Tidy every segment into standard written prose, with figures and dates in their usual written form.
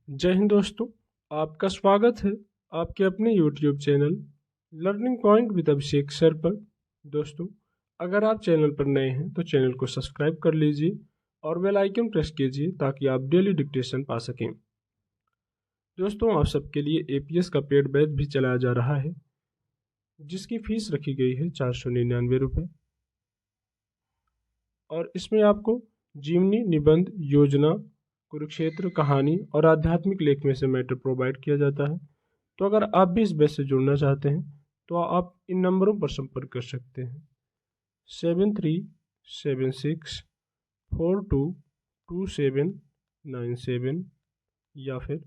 जय हिंद दोस्तों, आपका स्वागत है आपके अपने YouTube channel learning point with Abhishek sir पर। दोस्तों, अगर आप चैनल पर नए हैं तो चैनल को सब्सक्राइब कर लीजिए और बेल आइकन प्रेस कीजिए ताकि आप डेली डिक्टेशन पा सकें। दोस्तों, आप सबके लिए APS का पेड बैच भी चलाया जा रहा है जिसकी फीस रखी गई है 499 रुपये और इसमें आपको जीवनी, निबंध, योजना, कुरुक्षेत्र, कहानी और आध्यात्मिक लेख में से मैटर प्रोवाइड किया जाता है। तो अगर आप भी इस बैच से जुड़ना चाहते हैं तो आप इन नंबरों पर संपर्क कर सकते हैं 7376422797 या फिर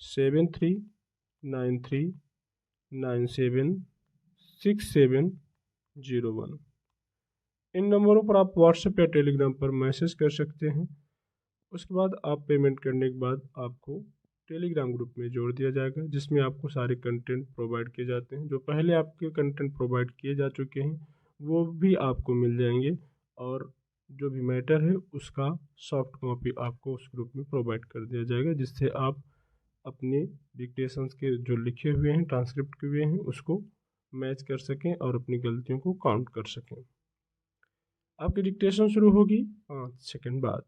7393976701। इन नंबरों पर आप व्हाट्सएप या टेलीग्राम पर मैसेज कर सकते हैं। उसके बाद आप पेमेंट करने के बाद आपको टेलीग्राम ग्रुप में जोड़ दिया जाएगा जिसमें आपको सारे कंटेंट प्रोवाइड किए जाते हैं। जो पहले आपके कंटेंट प्रोवाइड किए जा चुके हैं वो भी आपको मिल जाएंगे और जो भी मैटर है उसका सॉफ्ट कॉपी आपको उस ग्रुप में प्रोवाइड कर दिया जाएगा, जिससे आप अपने डिक्टेशंस के जो लिखे हुए हैं, ट्रांसक्रिप्ट किए हुए हैं, उसको मैच कर सकें और अपनी गलतियों को काउंट कर सकें। आपकी डिक्टेशन शुरू होगी 5 सेकंड बाद।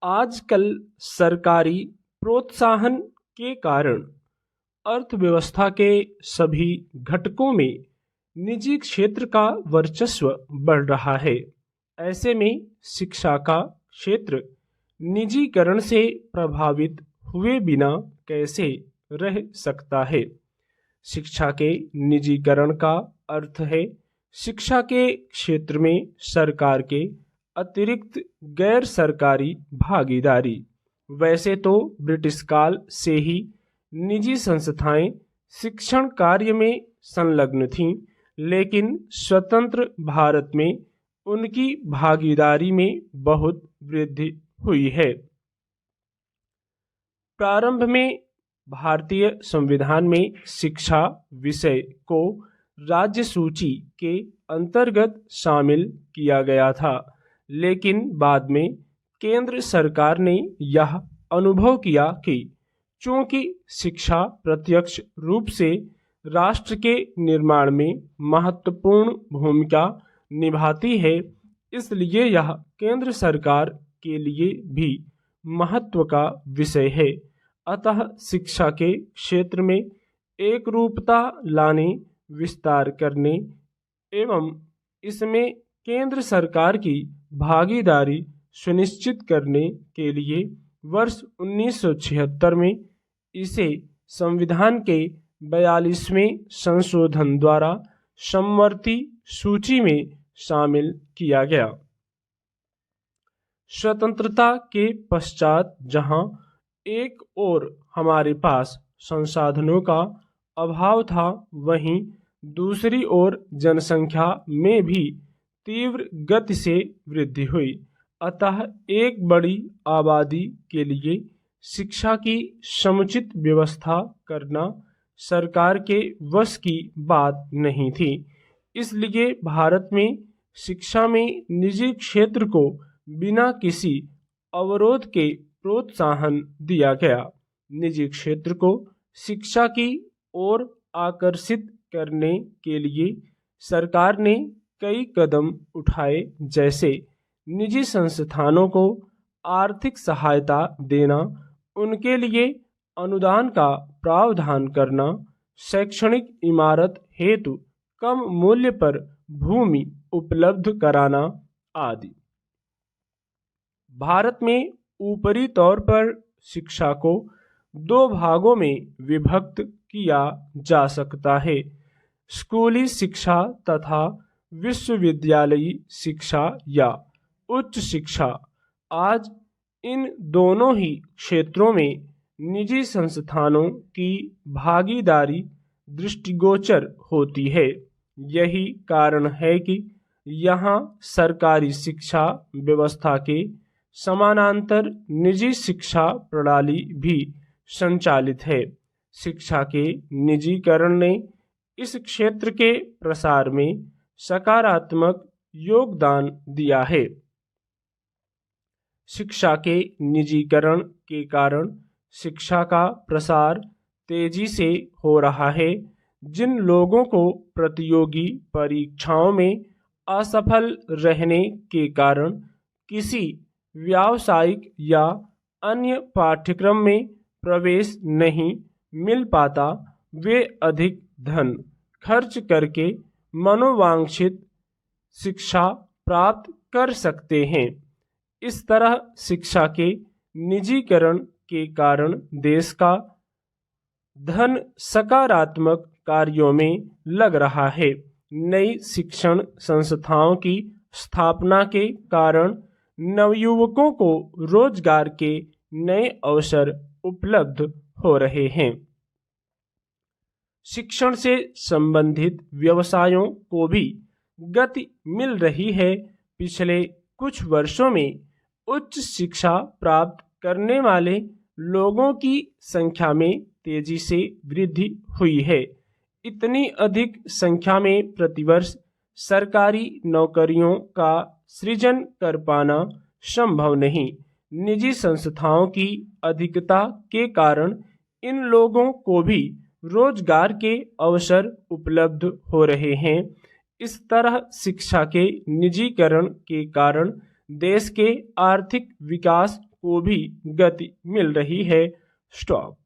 आजकल सरकारी प्रोत्साहन के कारण अर्थव्यवस्था के सभी घटकों में निजी क्षेत्र का वर्चस्व बढ़ रहा है। ऐसे में शिक्षा का क्षेत्र निजीकरण से प्रभावित हुए बिना कैसे रह सकता है। शिक्षा के निजीकरण का अर्थ है शिक्षा के क्षेत्र में सरकार के अतिरिक्त गैर सरकारी भागीदारी। वैसे तो ब्रिटिश काल से ही निजी संस्थाएं शिक्षण कार्य में संलग्न थीं, लेकिन स्वतंत्र भारत में उनकी भागीदारी में बहुत वृद्धि हुई है। प्रारंभ में भारतीय संविधान में शिक्षा विषय को राज्य सूची के अंतर्गत शामिल किया गया था, लेकिन बाद में केंद्र सरकार ने यह अनुभव किया कि चूंकि शिक्षा प्रत्यक्ष रूप से राष्ट्र के निर्माण में महत्वपूर्ण भूमिका निभाती है, इसलिए यह केंद्र सरकार के लिए भी महत्व का विषय है। अतः शिक्षा के क्षेत्र में एक रूपता लाने, विस्तार करने एवं इसमें केंद्र सरकार की भागीदारी सुनिश्चित करने के लिए वर्ष 1976 में इसे संविधान के 42वें संशोधन द्वारा समवर्ती सूची में शामिल किया गया। स्वतंत्रता के पश्चात जहां एक ओर हमारे पास संसाधनों का अभाव था, वहीं दूसरी ओर जनसंख्या में भी तीव्र गति से वृद्धि हुई। अतः एक बड़ी आबादी के लिए शिक्षा की समुचित व्यवस्था करना सरकार के वश की बात नहीं थी। इसलिए भारत में शिक्षा में निजी क्षेत्र को बिना किसी अवरोध के प्रोत्साहन दिया गया। निजी क्षेत्र को शिक्षा की ओर आकर्षित करने के लिए सरकार ने कई कदम उठाए, जैसे निजी संस्थानों को आर्थिक सहायता देना, उनके लिए अनुदान का प्रावधान करना, शैक्षणिक इमारत हेतु कम मूल्य पर भूमि उपलब्ध कराना आदि। भारत में ऊपरी तौर पर शिक्षा को दो भागों में विभक्त किया जा सकता है, स्कूली शिक्षा तथा विश्वविद्यालयी शिक्षा या उच्च शिक्षा। आज इन दोनों ही क्षेत्रों में निजी संस्थानों की भागीदारी दृष्टिगोचर होती है। यही कारण है कि यहाँ सरकारी शिक्षा व्यवस्था के समानांतर निजी शिक्षा प्रणाली भी संचालित है। शिक्षा के निजीकरण ने इस क्षेत्र के प्रसार में सकारात्मक योगदान दिया है। शिक्षा के निजीकरण के कारण शिक्षा का प्रसार तेजी से हो रहा है। जिन लोगों को प्रतियोगी परीक्षाओं में असफल रहने के कारण किसी व्यावसायिक या अन्य पाठ्यक्रम में प्रवेश नहीं मिल पाता, वे अधिक धन खर्च करके मनोवांछित शिक्षा प्राप्त कर सकते हैं। इस तरह शिक्षा के निजीकरण के कारण देश का धन सकारात्मक कार्यों में लग रहा है। नई शिक्षण संस्थाओं की स्थापना के कारण नवयुवकों को रोजगार के नए अवसर उपलब्ध हो रहे हैं। शिक्षण से संबंधित व्यवसायों को भी गति मिल रही है। पिछले कुछ वर्षों में उच्च शिक्षा प्राप्त करने वाले लोगों की संख्या में तेजी से वृद्धि हुई है। इतनी अधिक संख्या में प्रतिवर्ष सरकारी नौकरियों का सृजन कर पाना संभव नहीं। निजी संस्थाओं की अधिकता के कारण इन लोगों को भी रोजगार के अवसर उपलब्ध हो रहे हैं। इस तरह शिक्षा के निजीकरण के कारण देश के आर्थिक विकास को भी गति मिल रही है। स्टॉप।